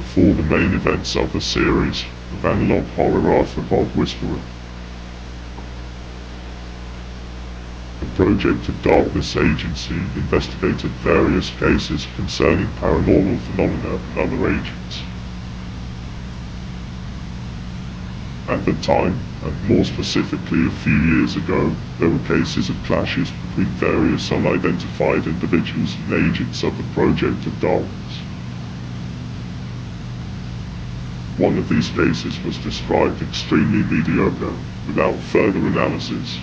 before the main events of the series, the analog horror Arthropod Whisperer. The Project of Darkness agency investigated various cases concerning paranormal phenomena and other agents. At the time, and more specifically a few years ago, there were cases of clashes between various unidentified individuals and agents of the Project of Darkness. One of these cases was described extremely mediocre, without further analysis.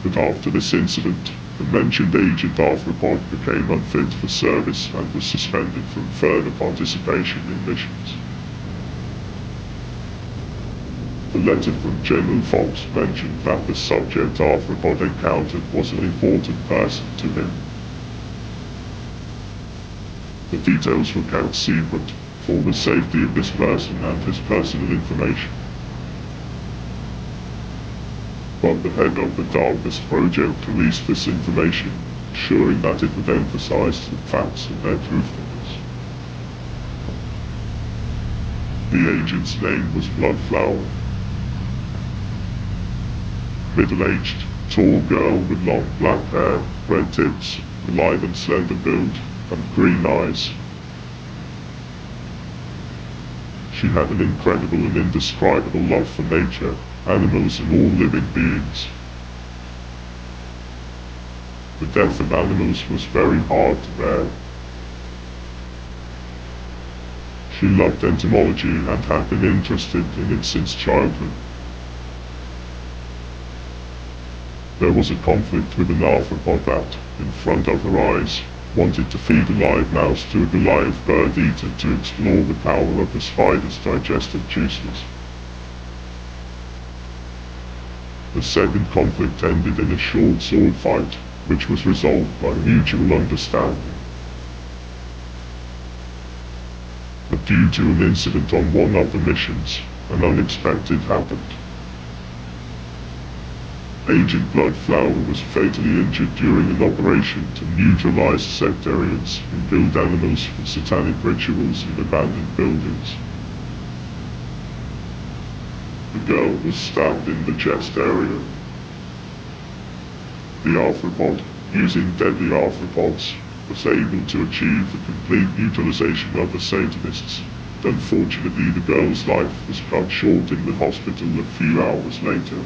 But after this incident, the mentioned agent Arthropod became unfit for service and was suspended from further participation in missions. The letter from General Fox mentioned that the subject Arthropod encountered was an important person to him. The details were kept secret for the safety of this person and his personal information. But the head of the Darkness Project released this information, assuring that it would emphasize the facts and their truthfulness. The agent's name was Bloodflower. Middle-aged, tall girl with long black hair, red tips, a lithe and slender build, and green eyes. She had an incredible and indescribable love for nature, animals and all living beings. The death of animals was very hard to bear. She loved entomology and had been interested in it since childhood. There was a conflict with an arthropod that, in front of her eyes, wanted to feed a live mouse to a Goliath bird-eater to explore the power of the spider's digestive juices. The second conflict ended in a short sword fight, which was resolved by mutual understanding. But due to an incident on one of the missions, an unexpected happened. Agent Bloodflower was fatally injured during an operation to neutralize sectarians who killed animals for satanic rituals in abandoned buildings. The girl was stabbed in the chest area. The arthropod, using deadly arthropods, was able to achieve the complete neutralization of the Satanists, but unfortunately the girl's life was cut short in the hospital a few hours later.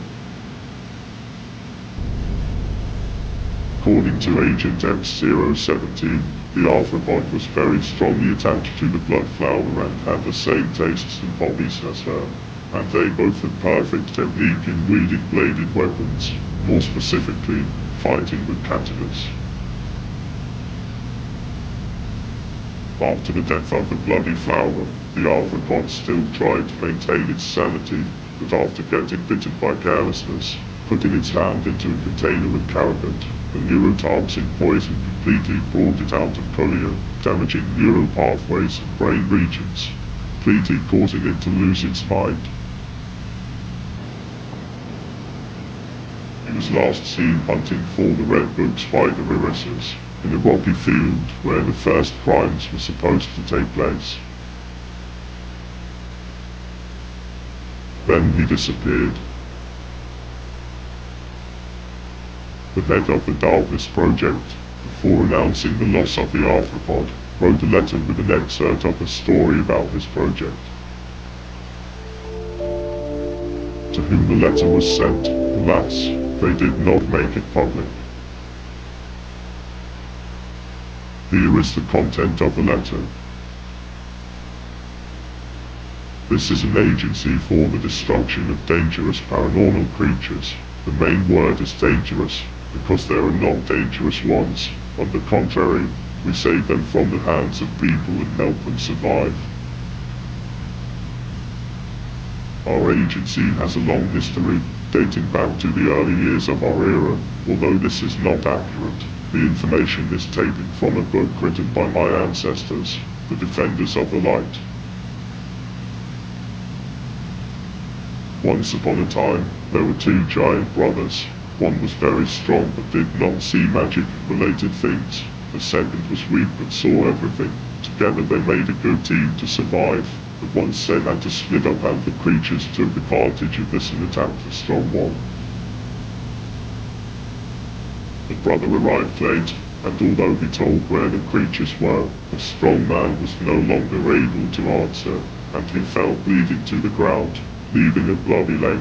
According to Agent X-017, the arthropod was very strongly attached to the Bloodflower and had the same tastes and hobbies as her, and they both had perfect technique in wielding bladed weapons, more specifically, fighting with katanas. After the death of the Bloody Flower, the arthropod still tried to maintain its sanity, but after getting bitten by carelessness, putting its hand into a container with caragot, the neurotoxin poison completely brought it out of cholia, damaging neural pathways and brain regions, completely causing it to lose its mind. He was last seen hunting for the redbook spider irissas in a rocky field where the first crimes were supposed to take place. Then he disappeared. The head of the Darkness Project, before announcing the loss of the arthropod, wrote a letter with an excerpt of a story about his project. To whom the letter was sent, alas, they did not make it public. Here is the content of the letter. This is an agency for the destruction of dangerous paranormal creatures. The main word is dangerous, because there are not dangerous ones. On the contrary, we save them from the hands of people and help them survive. Our agency has a long history, dating back to the early years of our era. Although this is not accurate, the information is taken from a book written by my ancestors, the Defenders of the Light. Once upon a time, there were two giant brothers. One was very strong but did not see magic-related things. The second was weak but saw everything. Together they made a good team to survive, but once they had to split up and the creatures took advantage of this and attacked the strong one. The brother arrived late, and although he told where the creatures were, the strong man was no longer able to answer, and he fell bleeding to the ground, leaving a bloody leg.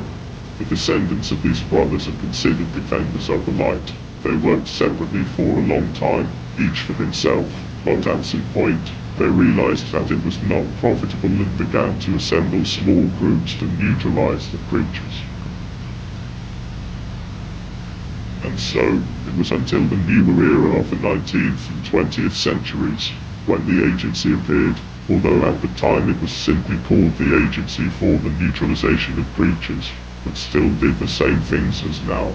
The descendants of these brothers are considered defenders of the light. They worked separately for a long time, each for himself, but at some point, they realized that it was not profitable and began to assemble small groups to neutralize the creatures. And so, it was until the newer era of the 19th and 20th centuries when the agency appeared, although at the time it was simply called the Agency for the Neutralization of Creatures, but still did the same things as now.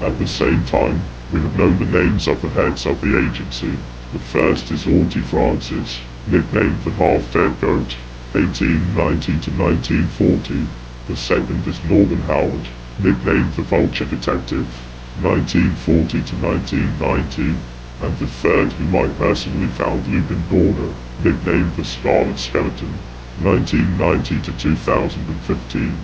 At the same time, we have known the names of the heads of the agency. The first is Auntie Francis, nicknamed the Half-Dead Goat, 1890 to 1940. The second is Norman Howard, nicknamed the Vulture Detective, 1940 to 1990. And the third, whom I personally found Lupin Gorner, nicknamed the Scarlet Skeleton, 1990 to 2015.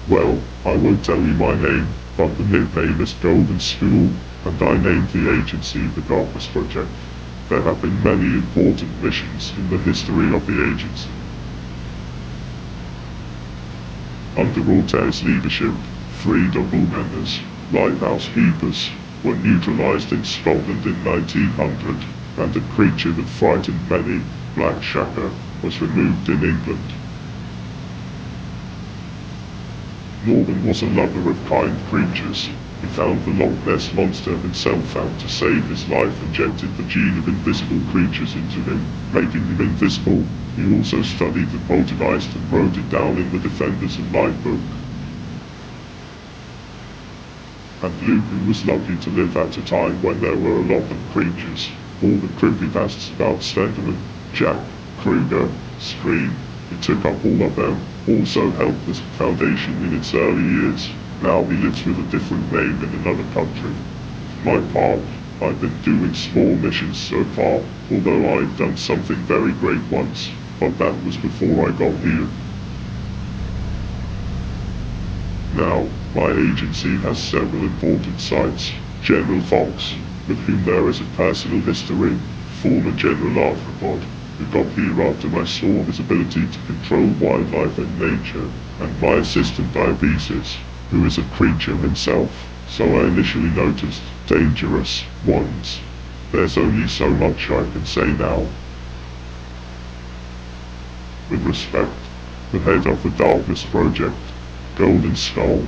Well, I won't tell you my name, but the nickname is Golden School, and I named the agency the Darkness Project. There have been many important missions in the history of the agency. Under Ortez's leadership, 3 doppelgangers, lighthouse keepers, were neutralized in Scotland in 1900, and a creature that frightened many, Black Shaka, was removed in England. Norman was a lover of kind creatures. He found the Loch Ness Monster himself and to save his life injected the gene of invisible creatures into him, making him invisible. He also studied the poltergeist and wrote it down in the Defenders of Light book. And Lupin was lucky to live at a time when there were a lot of creatures. All the creepypastas about Slenderman, Jack, Kruger, Scream, he took up all of them, also helped the Foundation in its early years. Now he lives with a different name in another country. For my part, I've been doing small missions so far, although I've done something very great once, but that was before I got here. Now, my agency has several important sites. General Fox, with whom there is a personal history, former General Arthropod, who got here after I saw his ability to control wildlife and nature, and my assistant Diabetes, who is a creature himself, so I initially noticed dangerous ones. There's only so much I can say now. With respect, the head of the Darkness Project, Golden Skull.